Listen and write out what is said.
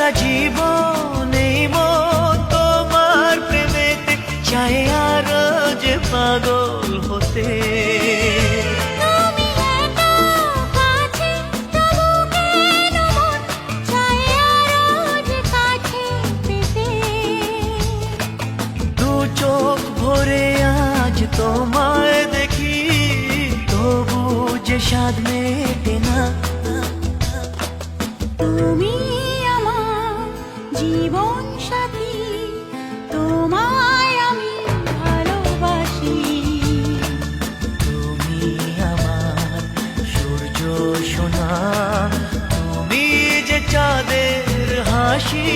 সারা জীবন এই মন তোমার প্রেমেতে চাই আরো যে পাগল হতে। চোখ ভরে আজ তোমায় দেখি, তবু যে স্বাদ মেটে না। তুমি আমার জীবন সাথী, তোমায় আমি ভালোবাসি। তুমি আমার সূর্য সোনা, তুমি যে চাঁদের হাসি।